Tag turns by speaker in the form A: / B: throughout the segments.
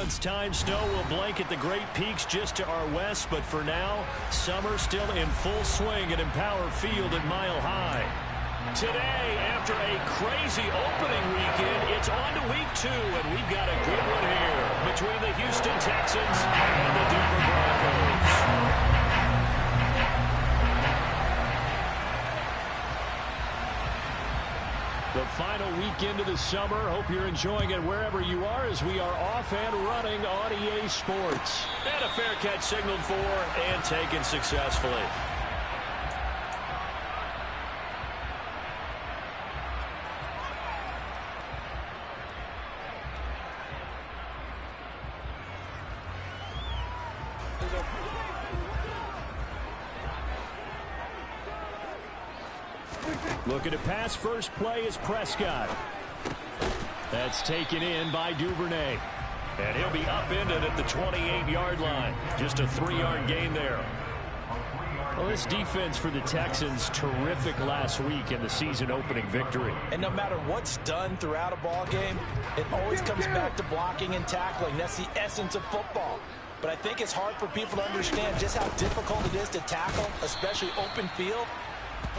A: Lunchtime snow will blanket the Great Peaks just to our west, but for now, summer still in full swing at Empower Field at Mile High. Today, after a crazy opening weekend, it's on to week 2, and we've got a good one here between the Houston Texans and the Pfa Broncos. The final weekend of the summer. Hope you're enjoying it wherever you are as we are off and running on EA Sports. And a fair catch signaled for and taken successfully. Looking to pass first play is Prescott. That's taken in by Duvernay. And he'll be upended at the 28-yard line. Just a 3-yard gain there. Well, this defense for the Texans, terrific last week in the season-opening victory.
B: And no matter what's done throughout a ball game, it always comes back to blocking and tackling. That's the essence of football. But I think it's hard for people to understand just how difficult it is to tackle, especially open field.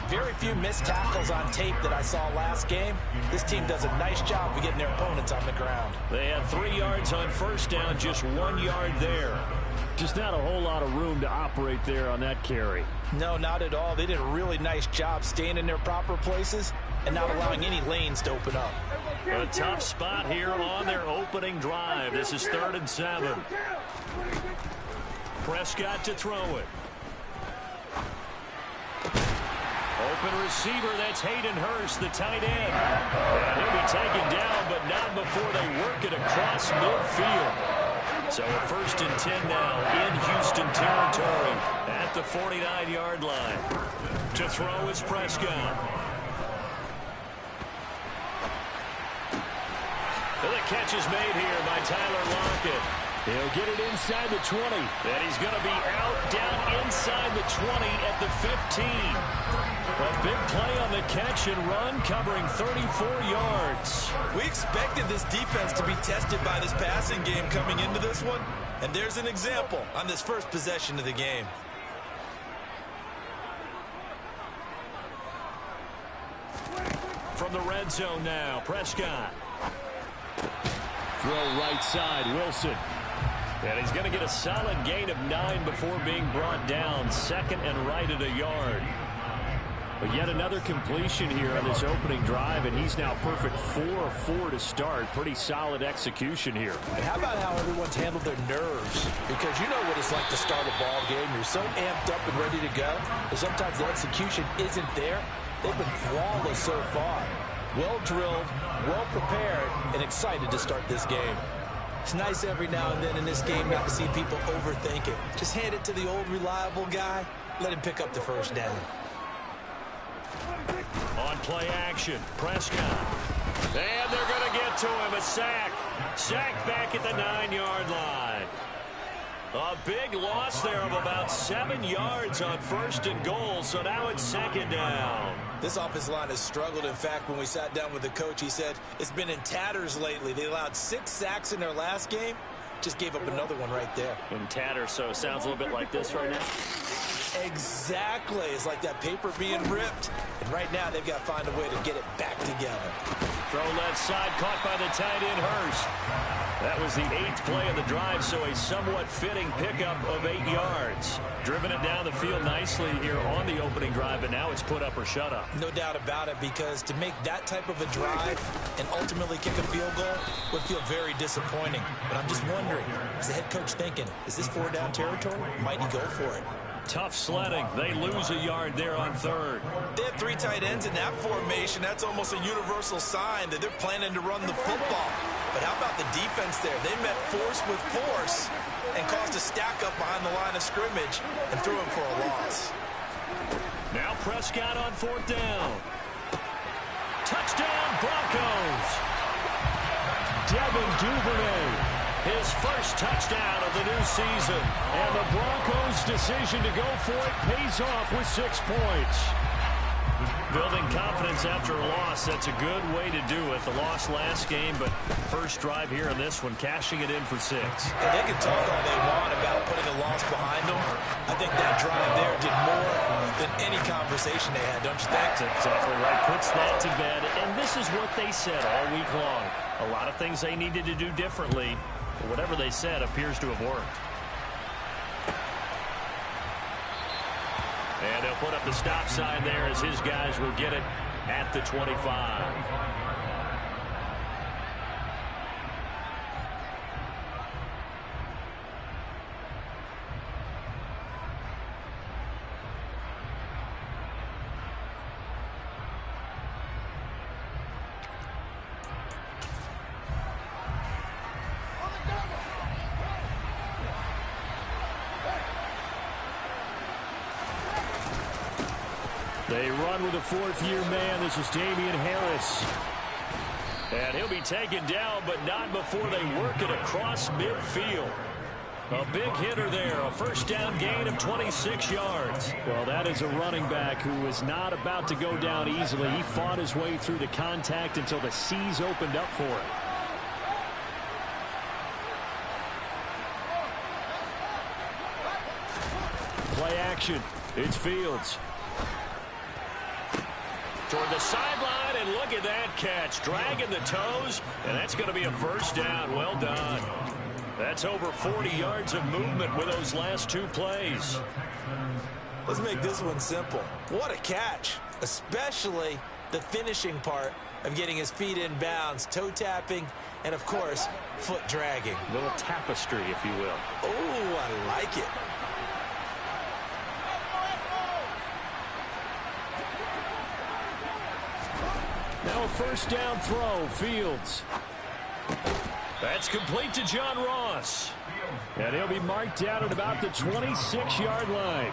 B: Very few missed tackles on tape that I saw last game. This team does a nice job of getting their opponents on the ground.
A: They had 3 yards on first down, just 1 yard there. Just not a whole lot of room to operate there on that carry.
B: No, not at all. They did a really nice job staying in their proper places and not allowing any lanes to open up.
A: A tough spot here on their opening drive. This is 3rd and 7. Prescott to throw it. Open receiver, that's Hayden Hurst, the tight end. And he'll be taken down, but not before they work it across midfield. So a 1st and 10 now in Houston territory at the 49-yard line. To throw is Prescott. Well, the catch is made here by Tyler Lockett. He'll get it inside the 20. And he's going to be out down inside the 20 at the 15. A big play on the catch and run, covering 34 yards.
C: We expected this defense to be tested by this passing game coming into this one. And there's an example on this first possession of the game.
A: From the red zone now, Prescott. Throw right side, Wilson. And he's going to get a solid gain of 9 before being brought down. 2nd and right at a yard. But yet another completion here on this opening drive, and he's now perfect 4 of 4 to start. Pretty solid execution here.
B: And how about how everyone's handled their nerves? Because you know what it's like to start a ball game. You're so amped up and ready to go, but sometimes the execution isn't there. They've been flawless so far. Well drilled, well prepared, and excited to start this game. It's nice every now and then in this game not to see people overthink it. Just hand it to the old reliable guy. Let him pick up the first down.
A: On play action, Prescott. And they're going to get to him. A sack. Sack back at the 9-yard line. A big loss there of about 7 yards on 1st and goal, so now it's 2nd down.
C: This offensive line has struggled. In fact, when we sat down with the coach, he said it's been in tatters lately. They allowed 6 sacks in their last game. Just gave up another one right there.
A: In tatters, so it sounds a little bit like this right now.
C: Exactly. It's like that paper being ripped. And right now, they've got to find a way to get it back together.
A: Throw left side, caught by the tight end, Hurst. That was the 8th play of the drive, so a somewhat fitting pickup of 8 yards. Driven it down the field nicely here on the opening drive, and now it's put up or shut up.
B: No doubt about it, because to make that type of a drive and ultimately kick a field goal would feel very disappointing. But I'm just wondering, is the head coach thinking, is this 4-down territory? Might he go for it?
A: Tough sledding. They lose a yard there on 3rd.
C: They have 3 tight ends in that formation. That's almost a universal sign that they're planning to run the football. But how about the defense there? They met force with force and caused a stack up behind the line of scrimmage and threw him for a loss.
A: Now Prescott on 4th down. Touchdown Broncos. Devin Duvernay. His first touchdown of the new season. And the Broncos' decision to go for it pays off with 6 points. Building confidence after a loss, that's a good way to do it. The loss last game, but first drive here in this one, cashing it in for 6.
C: And they can talk all they want about putting a loss behind them. I think that drive there did more than any conversation they had, don't you think?
A: That's exactly right. Puts that to bed. And this is what they said all week long. A lot of things they needed to do differently, but whatever they said appears to have worked. And he'll put up the stop sign there as his guys will get it at the 25. They run with a fourth-year man. This is Damian Harris. And he'll be taken down, but not before they work it across midfield. A big hitter there. A first down gain of 26 yards. Well, that is a running back who is not about to go down easily. He fought his way through the contact until the seas opened up for him. Play action. It's Fields. Toward the sideline, and look at that catch. Dragging the toes, and that's going to be a first down. Well done. That's over 40 yards of movement with those last 2 plays.
C: Let's make this one simple. What a catch, especially the finishing part of getting his feet in bounds, toe tapping, and, of course, foot dragging.
A: A little tapestry, if you will.
C: Oh, I like it.
A: Now a first down throw, Fields. That's complete to John Ross. And he'll be marked down at about the 26-yard line.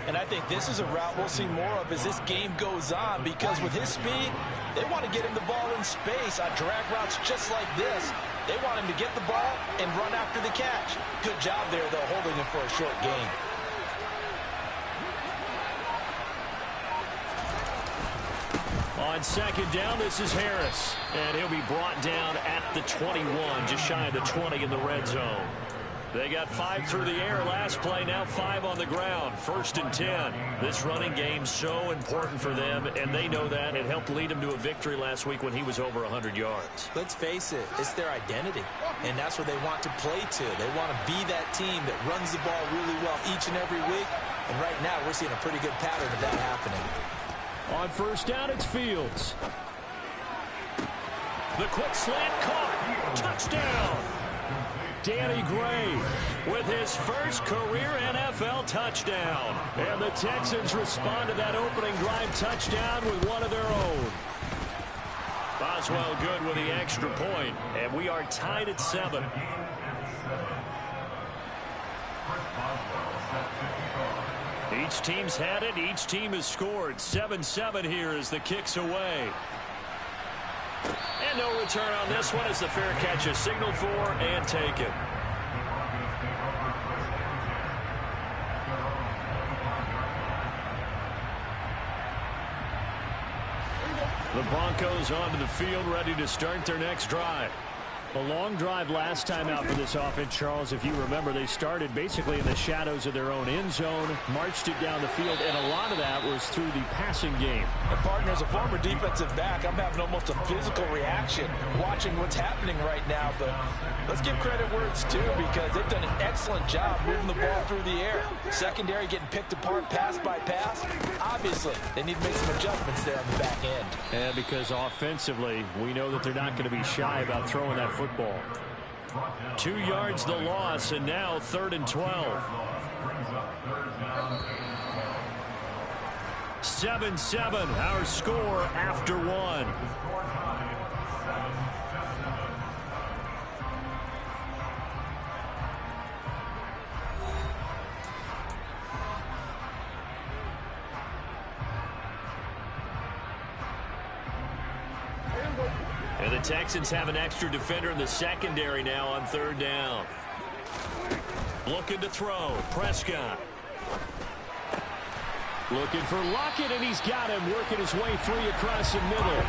C: And I think this is a route we'll see more of as this game goes on, because with his speed, they want to get him the ball in space on drag routes just like this. They want him to get the ball and run after the catch. Good job there, though, holding him for a short gain.
A: On second down, this is Harris. And he'll be brought down at the 21, just shy of the 20 in the red zone. They got 5 through the air last play, now 5 on the ground. 1st and 10. This running game so important for them, and they know that. It helped lead them to a victory last week when he was over 100 yards.
C: Let's face it, it's their identity, and that's what they want to play to. They want to be that team that runs the ball really well each and every week, and right now we're seeing a pretty good pattern of that happening.
A: On first down, it's Fields. The quick slant caught. Touchdown. Danny Gray with his first career NFL touchdown. And the Texans respond to that opening drive touchdown with one of their own. Boswell good with the extra point, and we are tied at 7. Each team's had it. Each team has scored. 7-7 here as the kick's away. And no return on this one as the fair catch is signaled for and taken. The Broncos onto the field, ready to start their next drive. A long drive last time out for this offense, Charles. If you remember, they started basically in the shadows of their own end zone, marched it down the field, and a lot of that was through the passing game.
C: And partner, as a former defensive back, I'm having almost a physical reaction watching what's happening right now. But let's give credit where it's due, because they've done an excellent job moving the ball through the air. Secondary getting picked apart pass by pass. Obviously, they need to make some adjustments there on the back end.
A: And because offensively, we know that they're not going to be shy about throwing that football. 2 yards the loss, and now 3rd and 12. 7-7, our score after 1. And the Texans have an extra defender in the secondary now on 3rd down. Looking to throw. Prescott. Looking for Lockett, and he's got him, working his way free across the middle.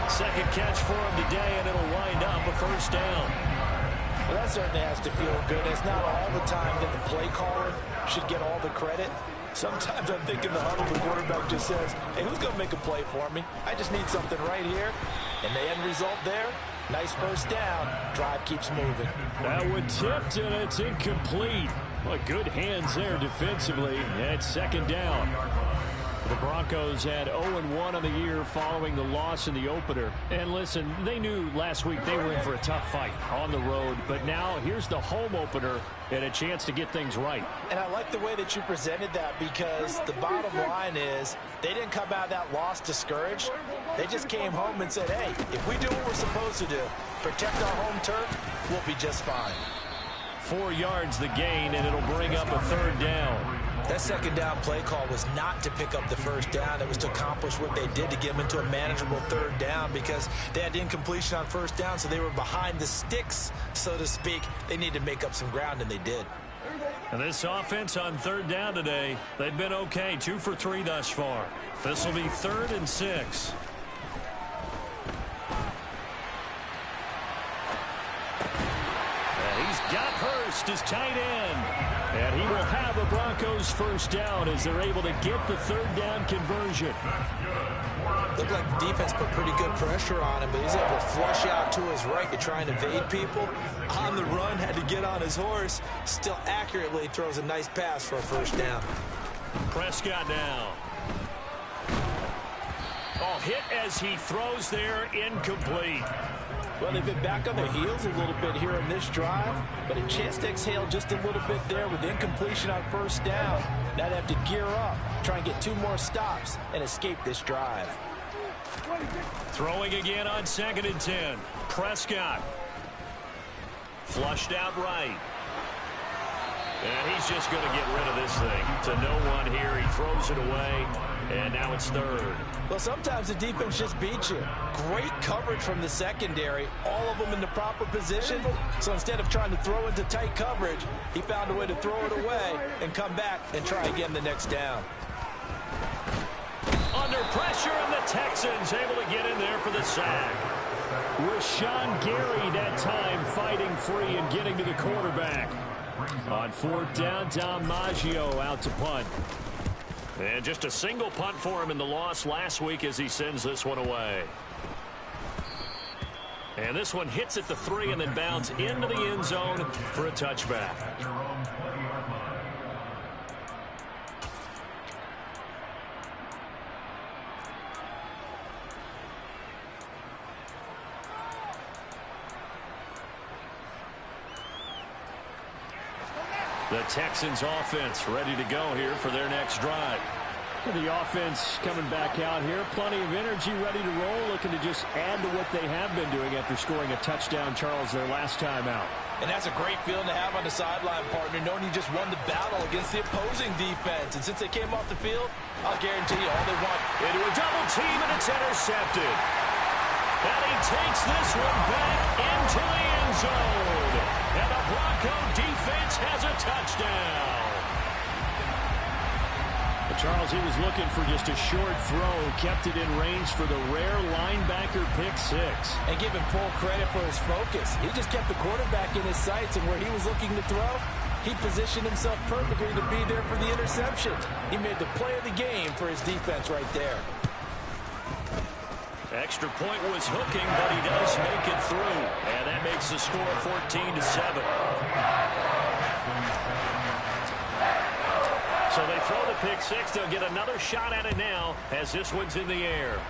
A: Second catch for him today, and it'll wind up a first down.
B: Well, that certainly has to feel good. It's not all the time that the play caller should get all the credit. Sometimes I'm thinking the huddle, the quarterback just says, hey, who's going to make a play for me? I just need something right here. And the end result there, nice first down. Drive keeps moving.
A: That one tipped, and it's incomplete. Well, good hands there defensively. And it's second down. The Broncos had 0-1 on the year following the loss in the opener. And listen, they knew last week they were in for a tough fight on the road. But now here's the home opener and a chance to get things right.
B: And I like the way that you presented that, because the bottom line is they didn't come out of that loss discouraged. They just came home and said, hey, if we do what we're supposed to do, protect our home turf, we'll be just fine.
A: 4 yards the gain, and it'll bring up a third down.
C: That second down play call was not to pick up the first down. It was to accomplish what they did to get them into a manageable third down, because they had incompletion on first down, so they were behind the sticks, so to speak. They needed to make up some ground, and they did.
A: And this offense on third down today, they've been okay. 2 for 3 thus far. This will be 3rd and 6. And he's got Hurst as tight end. And he will have a Broncos first down as they're able to get the third down conversion.
C: Looked like the defense put pretty good pressure on him, but he's able to flush out to his right to try and evade people. On the run, had to get on his horse. Still accurately throws a nice pass for a first down.
A: Prescott now. Oh, hit as he throws there, incomplete.
B: Well, they've been back on their heels a little bit here in this drive, but a chance to exhale just a little bit there with incompletion on first down. Now they have to gear up, try and get 2 more stops, and escape this drive.
A: Throwing again on 2nd and 10. Prescott. Flushed out right. And he's just going to get rid of this thing. To no one here. He throws it away. And now it's 3rd.
B: Well, sometimes the defense just beats you. Great coverage from the secondary. All of them in the proper position. So instead of trying to throw into tight coverage, he found a way to throw it away and come back and try again the next down.
A: Under pressure, and the Texans able to get in there for the sack. Rashawn Gary that time fighting free and getting to the quarterback. On 4th down, Dom Maggio out to punt. And just a single punt for him in the loss last week as he sends this one away. And this one hits at the 3 and then bounds into the end zone for a touchback. The Texans offense ready to go here for their next drive. The offense coming back out here. Plenty of energy, ready to roll, looking to just add to what they have been doing after scoring a touchdown, Charles, their last time out.
B: And that's a great feeling to have on the sideline, partner, knowing you just won the battle against the opposing defense. And since they came off the field, I'll guarantee you all they want.
A: Into a double team, and it's intercepted. And he takes this one back into the end zone. And the Bronco defense has a touchdown. Charles, he was looking for just a short throw, kept it in range for the rare linebacker pick 6.
B: And give him full credit for his focus. He just kept the quarterback in his sights, and where he was looking to throw, he positioned himself perfectly to be there for the interception. He made the play of the game for his defense right there.
A: Extra point was hooking, but he does make it through. And that makes the score 14-7. So they throw the pick 6. They'll get another shot at it now as this one's in the air.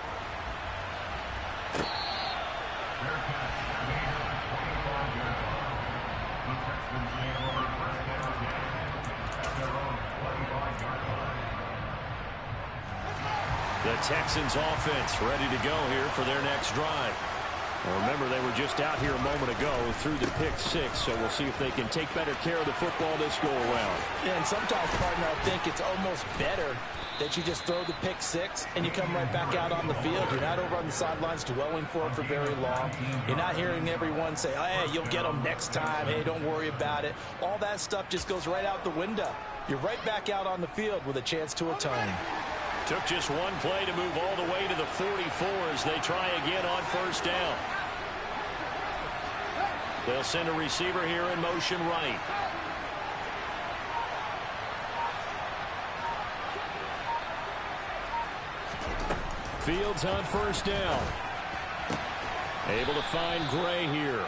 A: The Texans offense ready to go here for their next drive. Well, remember, they were just out here a moment ago through the pick 6, so we'll see if they can take better care of the football this go around.
B: Yeah, and sometimes, partner, I think it's almost better that you just throw the pick 6 and you come right back out on the field. You're not over on the sidelines dwelling for it for very long. You're not hearing everyone say, oh, hey, you'll get them next time. Hey, don't worry about it. All that stuff just goes right out the window. You're right back out on the field with a chance to atone.
A: Took just one play to move all the way to the 44 as they try again on first down. They'll send a receiver here in motion right. Fields on first down. Able to find Gray here.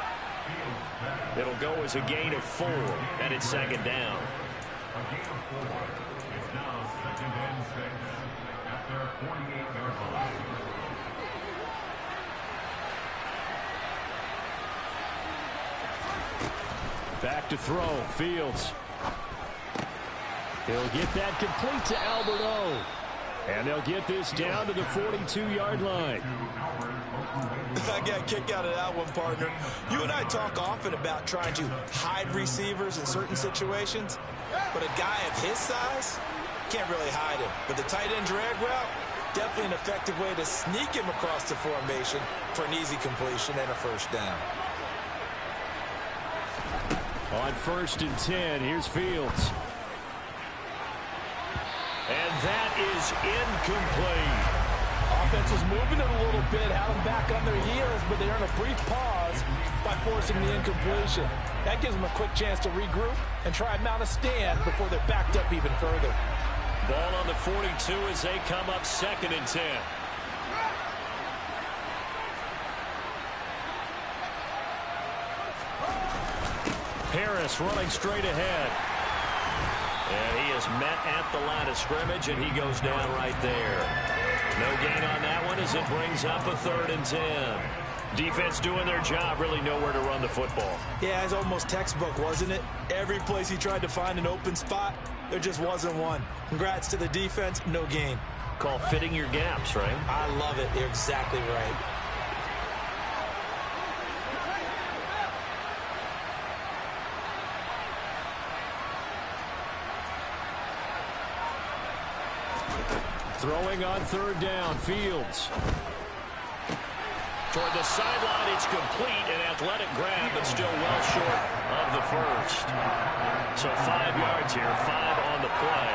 A: It'll go as a gain of 4, and it's second down. Back to throw. Fields. He'll get that complete to Albert O. And they'll get this down to the 42-yard line.
C: I got a kick out of that one, partner. You and I talk often about trying to hide receivers in certain situations, but a guy of his size can't really hide him. But the tight end drag route, definitely an effective way to sneak him across the formation for an easy completion and a first down.
A: On 1st and 10, here's Fields. And that is incomplete.
B: Offense was moving it a little bit, had them back on their heels, but they earned a brief pause by forcing the incompletion. That gives them a quick chance to regroup and try and mount a stand before they're backed up even further.
A: Ball on the 42 as they come up 2nd and 10. Harris running straight ahead. And he is met at the line of scrimmage, and he goes down right there. No gain on that one as it brings up a 3rd and 10. Defense doing their job, really nowhere to run the football.
C: Yeah, it's almost textbook, wasn't it? Every place he tried to find an open spot, there just wasn't one. Congrats to the defense, no gain.
A: Call fitting your gaps, right?
C: I love it. You're exactly right.
A: Throwing on 3rd down, Fields. Toward the sideline, it's complete, an athletic grab, but still well short of the first. So 5 yards here, 5 on the play.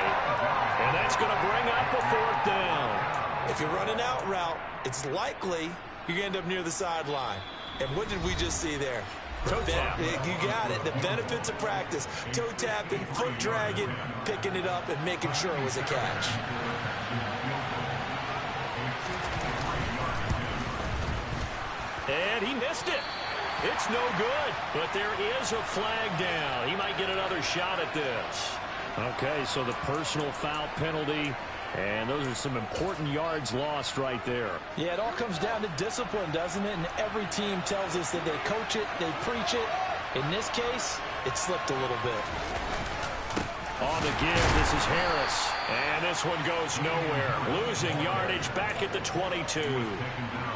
A: And that's going to bring up a 4th down.
C: If you're running out route, it's likely you're going to end up near the sideline. And what did we just see there?
A: Toe tap.
C: You got it. The benefits of practice. Toe tapping, foot dragging, picking it up, and making sure it was a catch.
A: And he missed it. It's no good, but there is a flag down. He might get another shot at this. Okay, so the personal foul penalty, and those are some important yards lost right there.
B: Yeah, it all comes down to discipline, doesn't it? And every team tells us that they coach it, they preach it. In this case, it slipped a little bit.
A: On the give, this is Harris. And this one goes nowhere. Losing yardage back at the 22.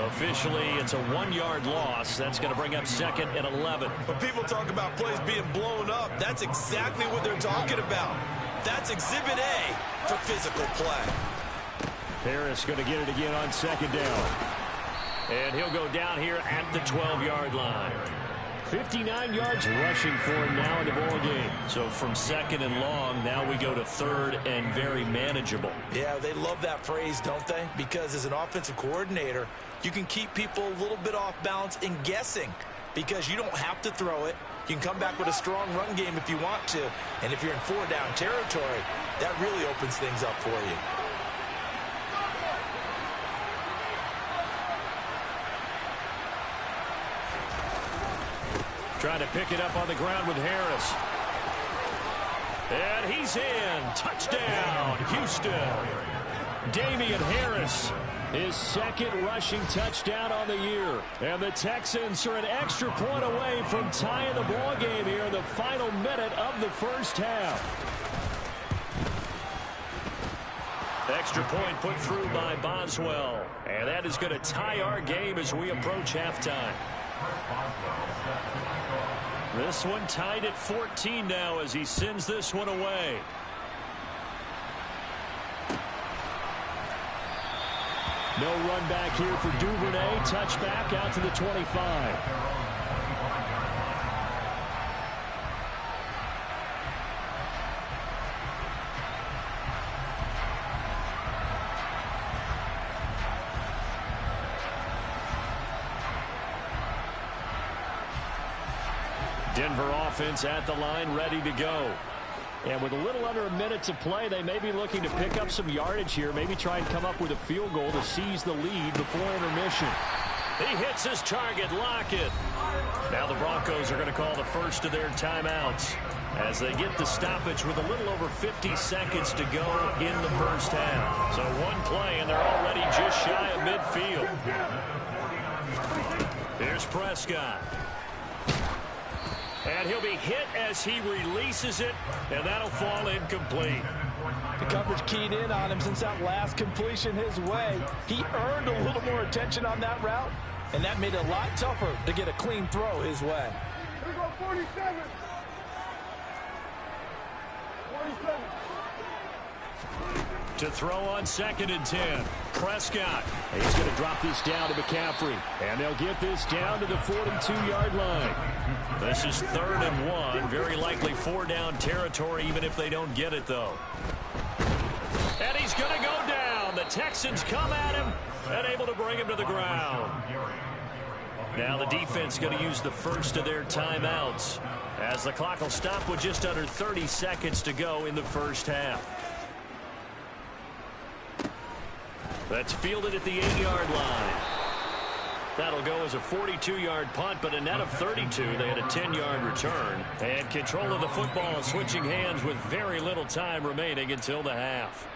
A: Officially, it's a 1-yard loss. That's going to bring up 2nd and 11.
C: When people talk about plays being blown up, that's exactly what they're talking about. That's Exhibit A for physical play.
A: Harris going to get it again on 2nd down. And he'll go down here at the 12-yard line. 59 yards rushing for him now in the ball game. So from 2nd and long, now we go to 3rd and very manageable.
C: Yeah, they love that phrase, don't they? Because as an offensive coordinator, you can keep people a little bit off balance and guessing because you don't have to throw it. You can come back with a strong run game if you want to. And if you're in 4-down territory, that really opens things up for you.
A: Trying to pick it up on the ground with Harris. And he's in. Touchdown, Houston. Damian Harris, his 2nd rushing touchdown on the year. And the Texans are an extra point away from tying the ball game here in the final minute of the first half. Extra point put through by Boswell. And that is going to tie our game as we approach halftime. This one tied at 14 now as he sends this one away. No run back here for Duvernay. Touchback out to the 25. Denver offense at the line, ready to go. And with a little under a minute to play, they may be looking to pick up some yardage here, maybe try and come up with a field goal to seize the lead before intermission. He hits his target, Lockett. Now the Broncos are going to call the first of their timeouts as they get the stoppage with a little over 50 seconds to go in the first half. So one play, and they're already just shy of midfield. Here's Prescott. And he'll be hit as he releases it, and that'll fall incomplete.
B: The coverage keyed in on him since that last completion his way. He earned a little more attention on that route, and that made it a lot tougher to get a clean throw his way.
D: Here we go, 47. 47.
A: To throw on 2nd and 10. Prescott. He's going to drop this down to McCaffrey. And they'll get this down to the 42-yard line. This is 3rd and 1. Very likely 4-down territory, even if they don't get it, though. And he's going to go down. The Texans come at him and able to bring him to the ground. Now the defense going to use the first of their timeouts as the clock will stop with just under 30 seconds to go in the first half. That's fielded at the 8-yard line. That'll go as a 42-yard punt, but a net of 32. They had a 10-yard return. And control of the football switching hands with very little time remaining until the half.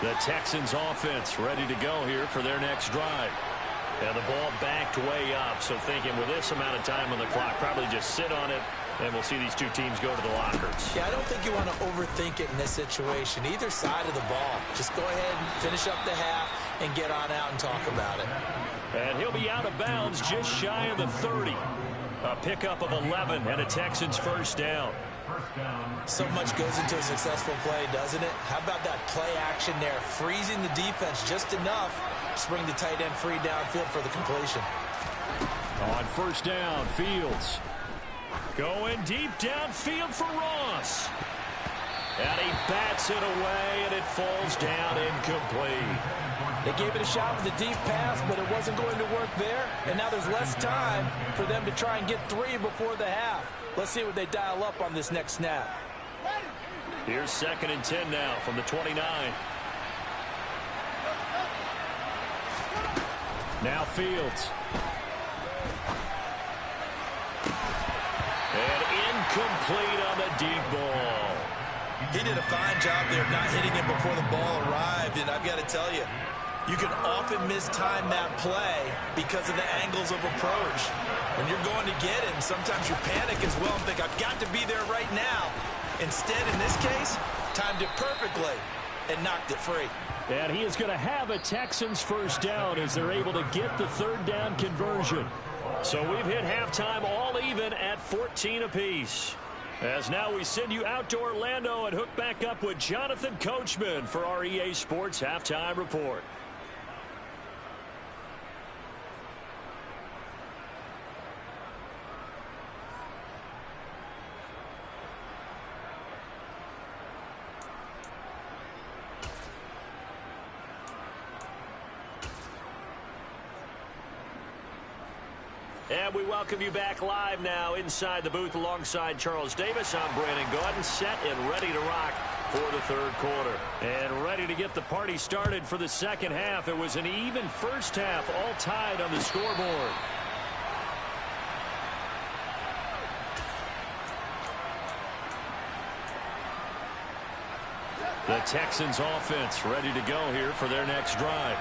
A: The Texans offense ready to go here for their next drive. And the ball backed way up, so thinking with this amount of time on the clock, probably just sit on it, and we'll see these two teams go to the lockers.
C: Yeah, I don't think you want to overthink it in this situation. Either side of the ball. Just go ahead and finish up the half and get on out and talk about it.
A: And he'll be out of bounds just shy of the 30. A pickup of 11 and a Texans first down.
C: So much goes into a successful play, doesn't it? How about that play action there? Freezing the defense just enough to bring the tight end free downfield for the completion.
A: On first down, Fields. Going deep downfield for Ross. And he bats it away, and it falls down incomplete.
B: They gave it a shot with a deep pass, but it wasn't going to work there. And now there's less time for them to try and get 3 before the half. Let's see what they dial up on this next snap.
A: Here's 2nd and 10 now from the 29. Now Fields. And incomplete on the deep ball.
C: He did a fine job there of not hitting it before the ball arrived, and I've got to tell you, you can often mistime that play because of the angles of approach. When you're going to get it, and sometimes you panic as well and think, I've got to be there right now. Instead, in this case, timed it perfectly and knocked it free.
A: And he is going to have a Texans first down as they're able to get the 3rd down conversion. So we've hit halftime all even at 14 apiece. As now we send you out to Orlando and hook back up with Jonathan Coachman for our EA Sports Halftime Report. And we welcome you back live now inside the booth alongside Charles Davis. I'm Brandon Gaudin, set and ready to rock for the 3rd quarter. And ready to get the party started for the second half. It was an even first half, all tied on the scoreboard. The Texans offense ready to go here for their next drive.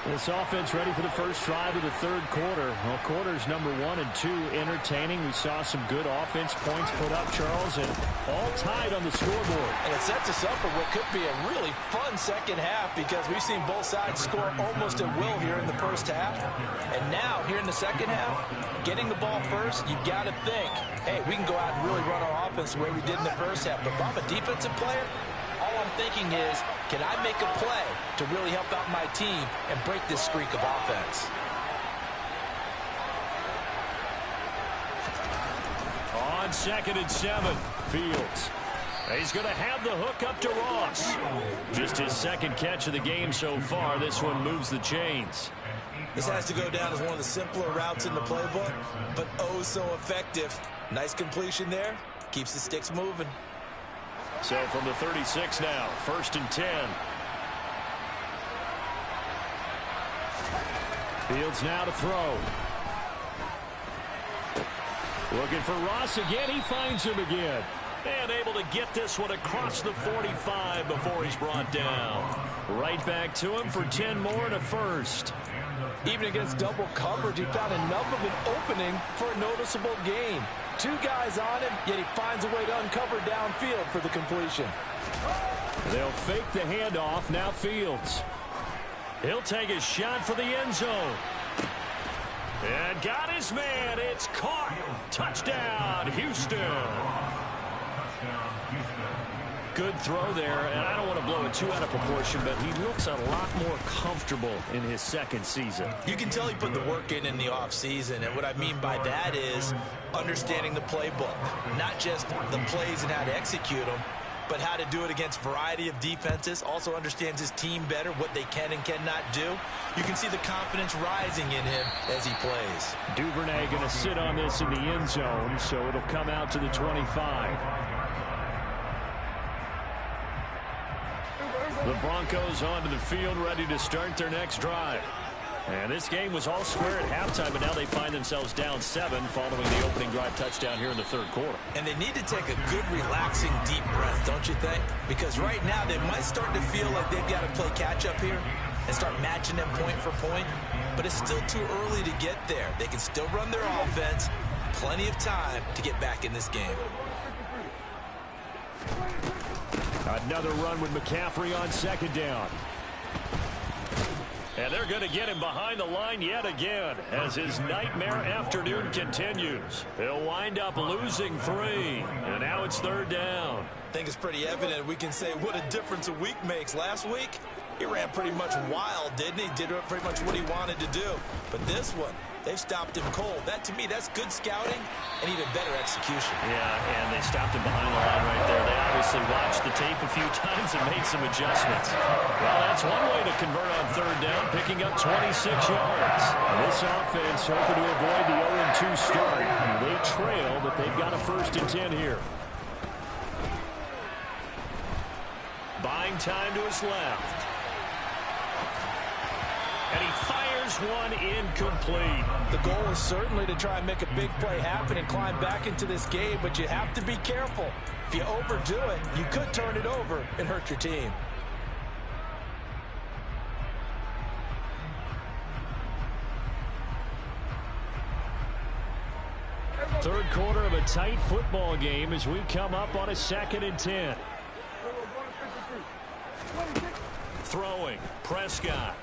A: This offense ready for the first drive of the 3rd quarter. Well, quarters number 1 and 2 entertaining. We saw some good offense points put up, Charles, and all tied on the scoreboard.
B: And it sets us up for what could be a really fun second half because we've seen both sides score almost at will here in the first half. And now, here in the second half, getting the ball first, you've got to think, hey, we can go out and really run our offense the way we did in the first half. But if I'm a defensive player, all I'm thinking is, can I make a play to really help out my team and break this streak of offense?
A: On 2nd and 7, Fields. He's going to have the hook up to Ross. Just his second catch of the game so far. This one moves the chains.
C: This has to go down as one of the simpler routes in the playbook, but oh so effective. Nice completion there. Keeps the sticks moving.
A: So from the 36 now, 1st and 10. Fields now to throw. Looking for Ross again. He finds him again. And able to get this one across the 45 before he's brought down. Right back to him for 10 more and a first.
B: Even against double coverage, he found enough of an opening for a noticeable gain. 2 guys on him, yet he finds a way to uncover downfield for the completion.
A: They'll fake the handoff. Now Fields. He'll take a shot for the end zone. And got his man. It's caught. Touchdown, Houston. Good throw there, and I don't want to blow it too out of proportion, but he looks a lot more comfortable in his second season.
C: You can tell he put the work in the offseason, and what I mean by that is understanding the playbook. Not just the plays and how to execute them, but how to do it against a variety of defenses. Also understands his team better, what they can and cannot do. You can see the confidence rising in him as he plays.
A: Duvernay going to sit on this in the end zone, so it'll come out to the 25. The Broncos onto the field, ready to start their next drive. And this game was all square at halftime, but now they find themselves down 7 following the opening drive touchdown here in the 3rd quarter.
C: And they need to take a good, relaxing, deep breath, don't you think? Because right now they might start to feel like they've got to play catch-up here and start matching them point for point. But it's still too early to get there. They can still run their offense. Plenty of time to get back in this game.
A: Another run with McCaffrey on 2nd down. And they're going to get him behind the line yet again as his nightmare afternoon continues. He'll wind up losing 3. And now it's 3rd down.
C: I think it's pretty evident. We can say what a difference a week makes. Last week, he ran pretty much wild, didn't he? Did pretty much what he wanted to do. But this one, they've stopped him cold. That, to me, that's good scouting and even better execution.
A: Yeah, and they stopped him behind the line right there. They obviously watched the tape a few times and made some adjustments. Well, that's one way to convert on 3rd down, picking up 26 yards. This offense hoping to avoid the 0-2 start. They trail, but they've got a 1st and 10 here. Buying time to his left. And he fires one incomplete.
B: The goal is certainly to try and make a big play happen and climb back into this game, but you have to be careful. If you overdo it, you could turn it over and hurt your team.
A: Third quarter of a tight football game as we come up on a 2nd and 10. Throwing, Prescott.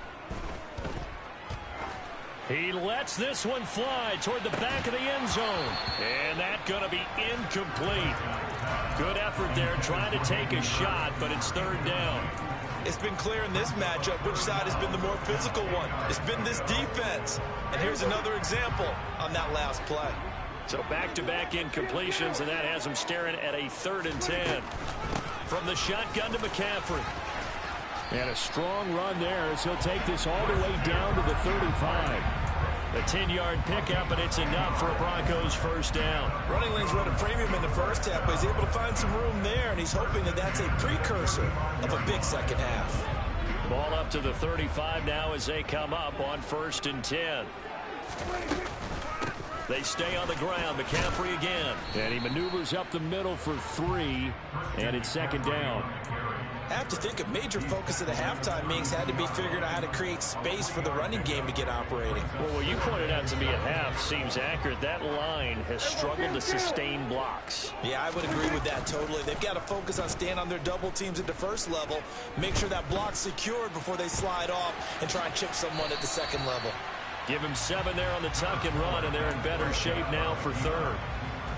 A: He lets this one fly toward the back of the end zone. And that's going to be incomplete. Good effort there trying to take a shot, but it's 3rd down.
C: It's been clear in this matchup which side has been the more physical one. It's been this defense. And here's another example on that last play.
A: So back-to-back incompletions, and that has him staring at a 3rd and 10. From the shotgun to McCaffrey. And a strong run there as he'll take this all the way down to the 35. A 10-yard pickup, and it's enough for a Broncos 1st down.
C: Running lanes run a premium in the first half, but he's able to find some room there, and he's hoping that that's a precursor of a big second half.
A: Ball up to the 35 now as they come up on 1st and 10. They stay on the ground. McCaffrey again. And he maneuvers up the middle for 3, and it's 2nd down.
C: I have to think a major focus of the halftime meetings had to be figuring out how to create space for the running game to get operating.
A: Well, what you pointed out to me at half seems accurate. That line has struggled to sustain blocks.
C: Yeah, I would agree with that totally. They've got to focus on staying on their double teams at the first level, make sure that block's secured before they slide off and try and chip someone at the second level.
A: Give him 7 there on the tuck and run, and they're in better shape now for 3rd.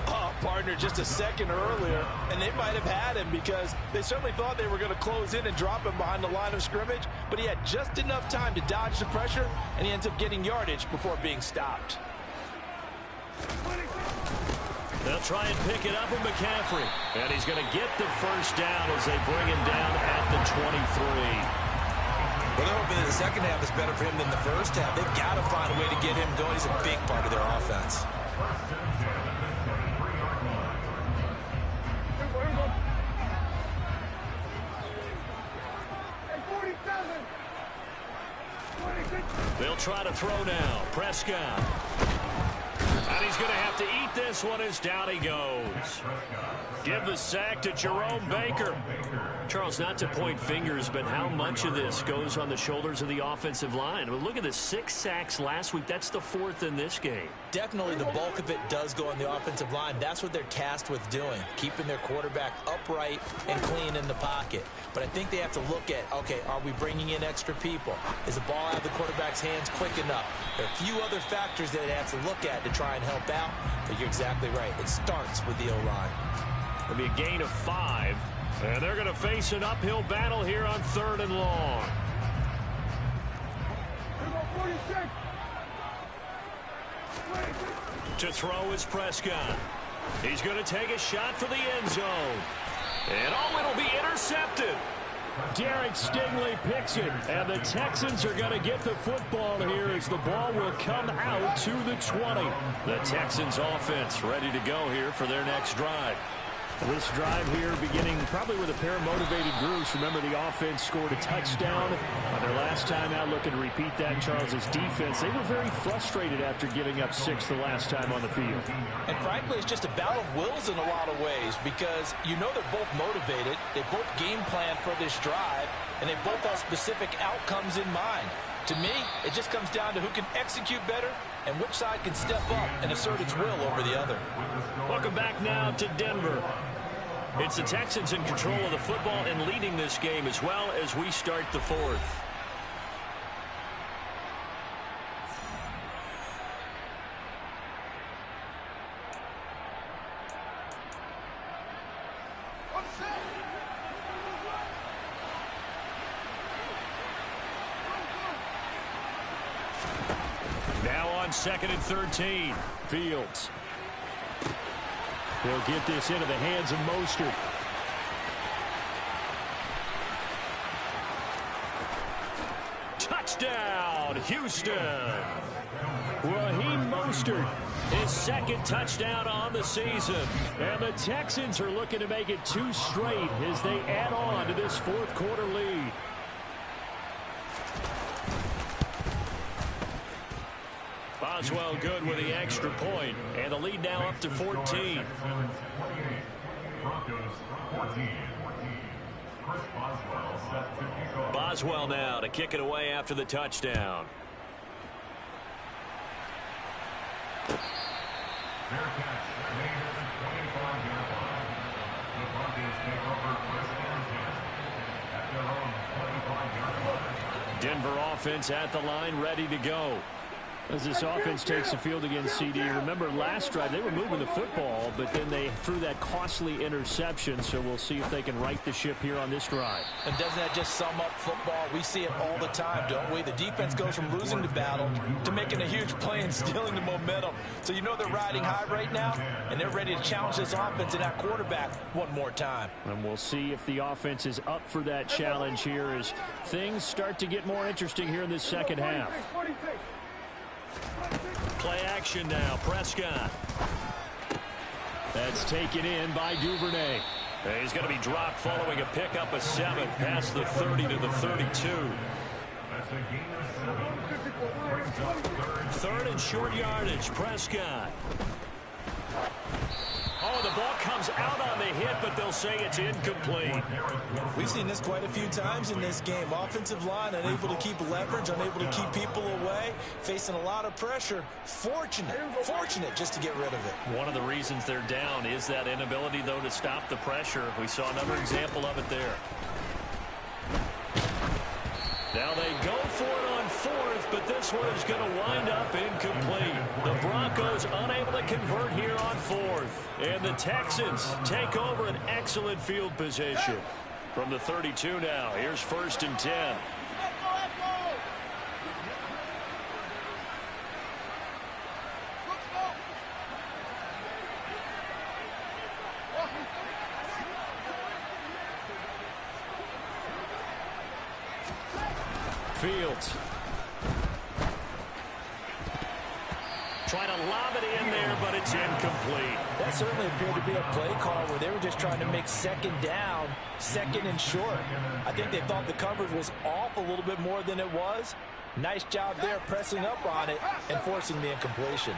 B: Oh, partner, just a second earlier, and they might have had him because they certainly thought they were going to close in and drop him behind the line of scrimmage, but he had just enough time to dodge the pressure, and he ends up getting yardage before being stopped.
A: They'll try and pick it up with McCaffrey. And he's going to get the first down as they bring him down at the 23.
C: Well, they're hoping that the second half is better for him than the first half. They've got to find a way to get him going. He's a big part of their offense.
A: They'll try to throw now. Prescott. And he's going to have to eat this one as down he goes. Give the sack to Jerome Baker. Charles, not to point fingers, but how much of this goes on the shoulders of the offensive line? Well, look at the 6 sacks last week. That's the 4th in this game.
C: Definitely the bulk of it does go on the offensive line. That's what they're tasked with doing, keeping their quarterback upright and clean in the pocket. But I think they have to look at, okay, are we bringing in extra people? Is the ball out of the quarterback's hands quick enough? There are a few other factors that they have to look at to try and help out. But you're exactly right. It starts with the O-line.
A: It'll be a gain of 5. And they're going to face an uphill battle here on 3rd and long. To throw is Prescott. He's going to take a shot for the end zone. And it'll be intercepted. Derek Stingley picks it. And the Texans are going to get the football here as the ball will come out to the 20. The Texans offense ready to go here for their next drive. This drive here beginning probably with a pair of motivated groups. Remember, the offense scored a touchdown on their last time out. Looking to repeat that. Charles's defense, they were very frustrated after giving up 6 the last time on the field.
C: And frankly, it's just a battle of wills in a lot of ways because you know they're both motivated. They both game plan for this drive, and they both have specific outcomes in mind. To me, it just comes down to who can execute better and which side can step up and assert its will over the other.
A: Welcome back now to Denver. It's the Texans in control of the football and leading this game as well as we start the 4th. Now on 2nd and 13. Fields. They'll get this into the hands of Mostert. Touchdown, Houston. Raheem Mostert, his 2nd touchdown on the season. And the Texans are looking to make it 2 straight as they add on to this 4th quarter lead. Boswell good with the extra point, and the lead now up to 14. Boswell now to kick it away after the touchdown. Denver offense at the line, ready to go. As this offense takes the field against CD, remember last drive they were moving the football, but then they threw that costly interception, so we'll see if they can right the ship here on this drive.
C: And doesn't that just sum up football? We see it all the time, don't we? The defense goes from losing the battle to making a huge play and stealing the momentum. So you know they're riding high right now, and they're ready to challenge this offense and that quarterback one more time.
A: And we'll see if the offense is up for that challenge here as things start to get more interesting here in this second half. Play action now. Prescott. That's taken in by Duvernay. He's going to be dropped following a pickup of 7 past the 30 to the 32. 3rd and short yardage. Prescott. Oh, the ball comes out on the hit, but they'll say it's incomplete.
C: We've seen this quite a few times in this game. Offensive line unable to keep leverage, unable to keep people away, facing a lot of pressure. Fortunate just to get rid of it.
A: One of the reasons they're down is that inability, though, to stop the pressure. We saw another example of it there. Now they go for it on 4th, but this one is going to wind up incomplete. The Broncos unable to convert here on 4th. And the Texans take over an excellent field position. From the 32 now, here's 1st and 10. Fields. Trying to lob it in there, but it's incomplete.
B: That certainly appeared to be a play call where they were just trying to make second down, second and short. I think they thought the coverage was off a little bit more than it was. Nice job there pressing up on it and forcing the incompletion.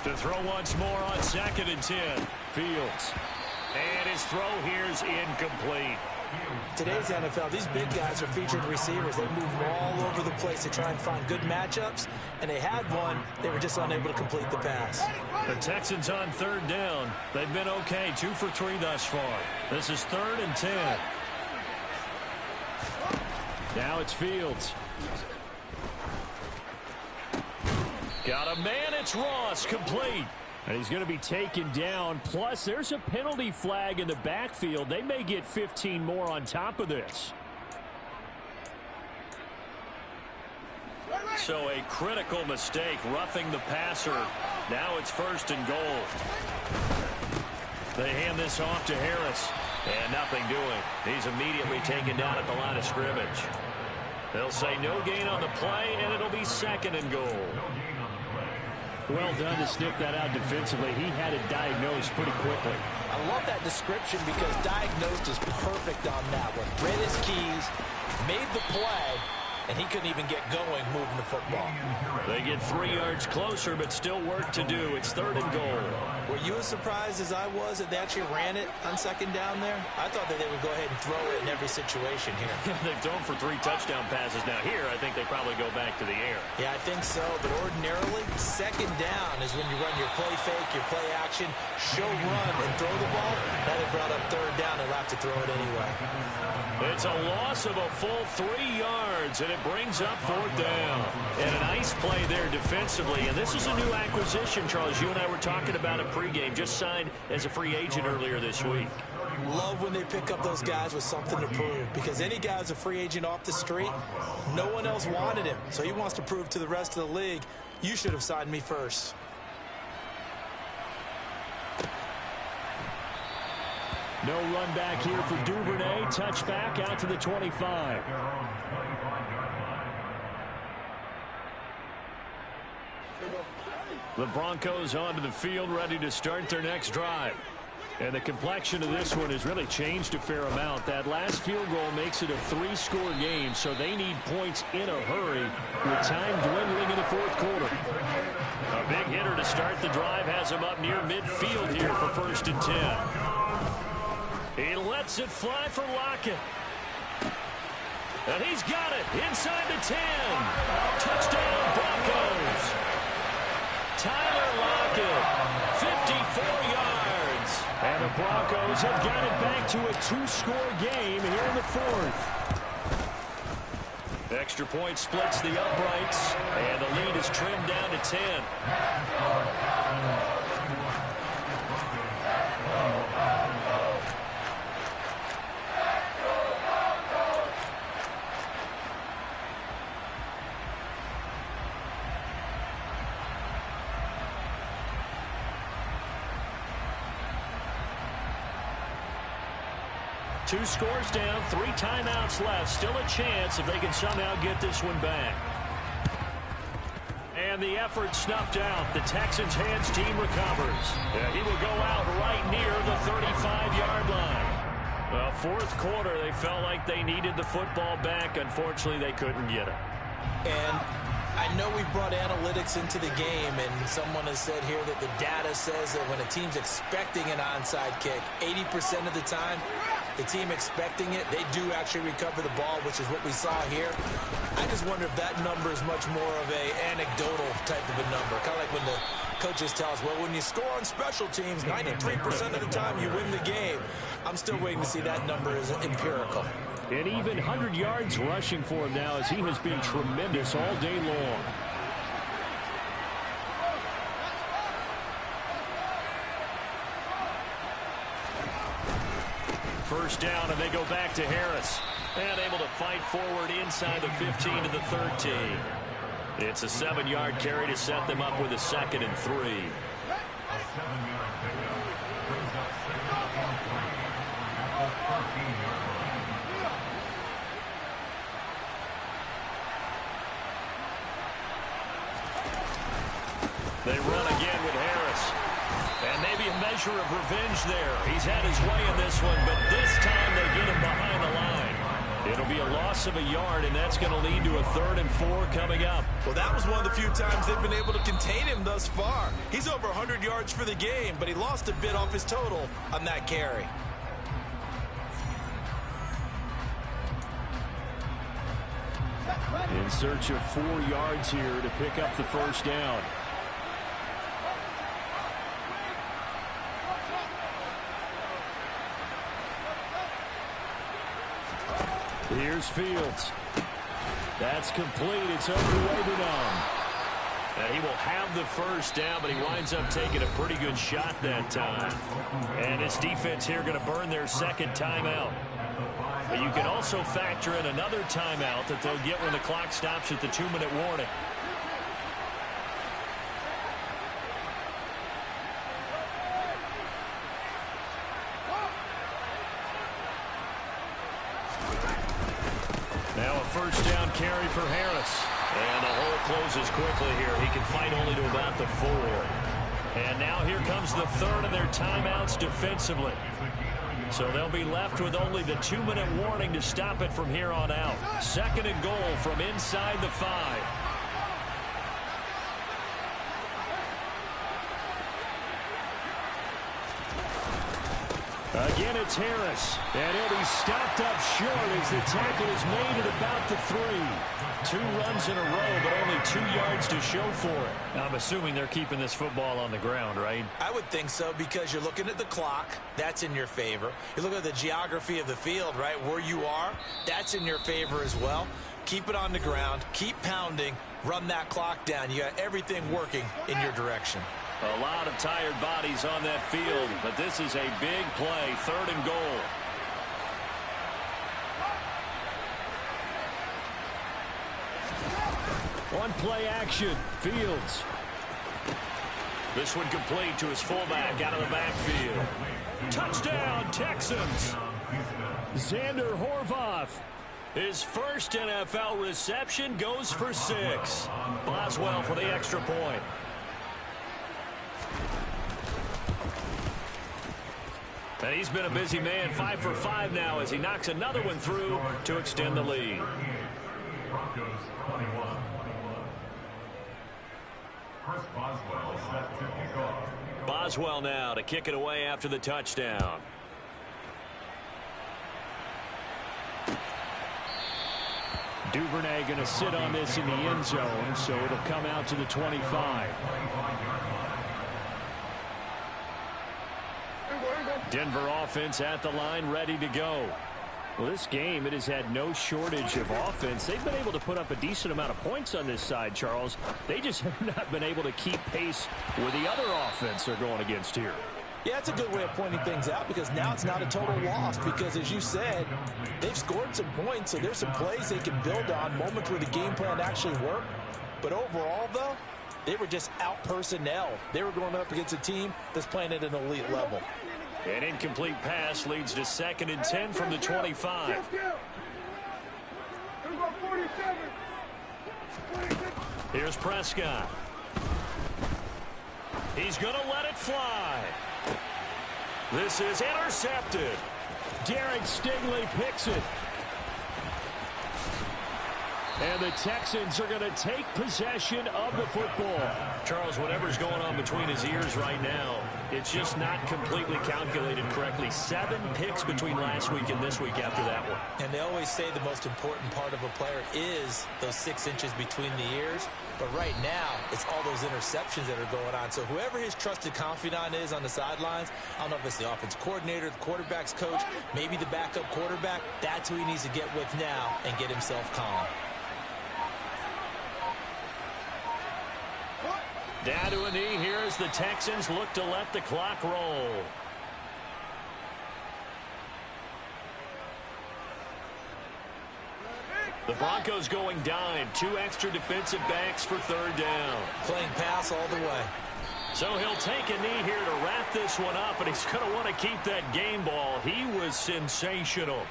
A: To throw once more on 2nd and 10. Fields. And his throw here's incomplete.
B: Today's NFL, these big guys are featured receivers. They move all over the place to try and find good matchups, and they had one. They were just unable to complete the pass.
A: The Texans on 3rd down. They've been okay, 2 for 3 thus far. This is 3rd and 10. Now it's Fields. Got a man, it's Ross, complete. And he's going to be taken down. Plus, there's a penalty flag in the backfield. They may get 15 more on top of this. So a critical mistake, roughing the passer. Now it's 1st and goal. They hand this off to Harris. And nothing doing. He's immediately taken down at the line of scrimmage. They'll say no gain on the play, and it'll be 2nd and goal. Well done to sniff that out defensively. He had it diagnosed pretty quickly.
B: I love that description because diagnosed is perfect on that one. Read his keys, made the play, and he couldn't even get going moving the football.
A: They get 3 yards closer, but still work to do. It's 3rd and goal.
B: Were you as surprised as I was that they actually ran it on 2nd down there? I thought that they would go ahead and throw it in every situation here.
A: They've thrown for 3 touchdown passes. Now here, I think they probably go back to the air.
B: Yeah, I think so. But ordinarily, 2nd down is when you run your play fake, your play action, show run, and throw the ball. Now they brought up 3rd down. They'll have to throw it anyway.
A: It's a loss of a full 3 yards, and it brings up 4th down. And a nice play there defensively. And this is a new acquisition, Charles. You and I were talking about it pregame. Just signed as a free agent earlier this week.
B: Love when they pick up those guys with something to prove. Because any guy who's a free agent off the street, no one else wanted him. So he wants to prove to the rest of the league, you should have signed me first.
A: No run back here for Duvernay. Touchback out to the 25. The Broncos onto the field, ready to start their next drive. And the complexion of this one has really changed a fair amount. That last field goal makes it a 3-score game, so they need points in a hurry with time dwindling in the 4th quarter. A big hitter to start the drive has him up near midfield here for 1st and 10. He lets it fly for Lockett. And he's got it inside the 10. Touchdown, Broncos. Tyler Lockett, 54 yards. And the Broncos have got it back to a 2-score game here in the 4th. Extra point splits the uprights, and the lead is trimmed down to 10. Two scores down, 3 timeouts left. Still a chance if they can somehow get this one back. And the effort snuffed out. The Texans' hands team recovers. Yeah, he will go out right near the 35-yard line. Well, 4th quarter, they felt like they needed the football back. Unfortunately, they couldn't get it.
B: And I know we brought analytics into the game, and someone has said here that the data says that when a team's expecting an onside kick, 80% of the time, the team expecting it, they do actually recover the ball, which is what we saw here. I just wonder if that number is much more of a anecdotal type of a number. Kind of like when the coaches tell us, well, when you score on special teams, 93% of the time you win the game. I'm still waiting to see that number is empirical.
A: And even 100 yards rushing for him now as he has been tremendous all day long. First down, and they go back to Harris. And able to fight forward inside the 15 to the 13. It's a 7-yard carry to set them up with a 2nd and 3. They run again with Harris. And maybe a measure of revenge there. He's had his way in this one, but this time they get him behind the line. It'll be a loss of a yard, and that's going to lead to a 3rd and 4 coming up.
C: Well, that was one of the few times they've been able to contain him thus far. He's over 100 yards for the game, but he lost a bit off his total on that carry.
A: In search of 4 yards here to pick up the first down. Here's Fields. That's complete. It's over to Abraham. And he will have the first down, but he winds up taking a pretty good shot that time. And this defense here going to burn their 2nd timeout. But you can also factor in another timeout that they'll get when the clock stops at the 2-minute warning. Now a first down carry for Harris. And the hole closes quickly here. He can fight only to about the 4. And now here comes the 3rd of their timeouts defensively. So they'll be left with only the 2-minute warning to stop it from here on out. 2nd and goal from inside the 5. Again, it's Harris. And he'll be stopped up short as the tackle is made at about the 3. 2 runs in a row, but only 2 yards to show for it. I'm assuming they're keeping this football on the ground, right?
C: I would think so, because you're looking at the clock. That's in your favor. You look at the geography of the field, right? Where you are, that's in your favor as well. Keep it on the ground. Keep pounding. Run that clock down. You got everything working in your direction.
A: A lot of tired bodies on that field, but this is a big play. 3rd and goal. One play action. Fields. This one complete to his fullback out of the backfield. Touchdown, Texans. Xander Horvath. His first NFL reception goes for 6. Boswell for the extra point. And he's been a busy man, 5 for 5 now as he knocks another one through to extend the lead.
E: Broncos 21. Chris Boswell set to kick off.
A: Boswell now to kick it away after the touchdown. Duvernay going to sit on this in the end zone, so it'll come out to the 25. Denver offense at the line, ready to go. Well, this game, it has had no shortage of offense. They've been able to put up a decent amount of points on this side, Charles. They just have not been able to keep pace with the other offense they're going against here.
B: Yeah, it's a good way of pointing things out, because now it's not a total loss, because as you said, they've scored some points, so there's some plays they can build on, moments where the game plan actually worked. But overall, though, they were just out personnel. They were going up against a team that's playing at an elite level.
A: An incomplete pass leads to 2nd and 10 from the 25. Here's Prescott. He's going to let it fly. This is intercepted. Derek Stingley picks it. And the Texans are going to take possession of the football. Charles, whatever's going on between his ears right now, it's just not completely calculated correctly. 7 picks between last week and this week after that one.
C: And they always say the most important part of a player is those 6 inches between the ears. But right now, it's all those interceptions that are going on. So whoever his trusted confidant is on the sidelines, I don't know if it's the offense coordinator, the quarterback's coach, maybe the backup quarterback, that's who he needs to get with now and get himself calm.
A: Down to a knee here as the Texans look to let the clock roll. The Broncos going dime. 2 extra defensive backs for 3rd down.
C: Playing pass all the way.
A: So he'll take a knee here to wrap this one up, and he's going to want to keep that game ball. He was sensational.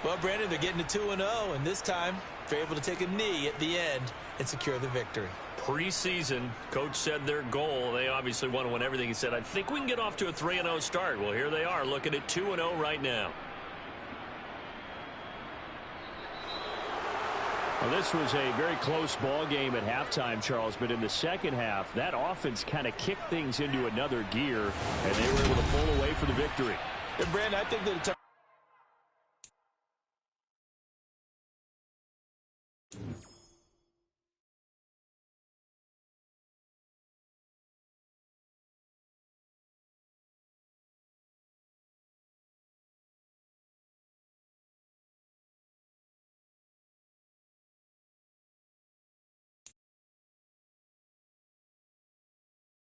C: Well, Brandon, they're getting to 2-0, and this time they're able to take a knee at the end and secure the victory.
A: preseason, coach said their goal, they obviously want to win everything. He said, I think we can get off to a 3-0 start. Well, here they are looking at 2-0 right now. Well, this was a very close ball game at halftime, Charles, but in the second half, that offense kind of kicked things into another gear, and they were able to pull away for the victory.
B: And Brandon, I think that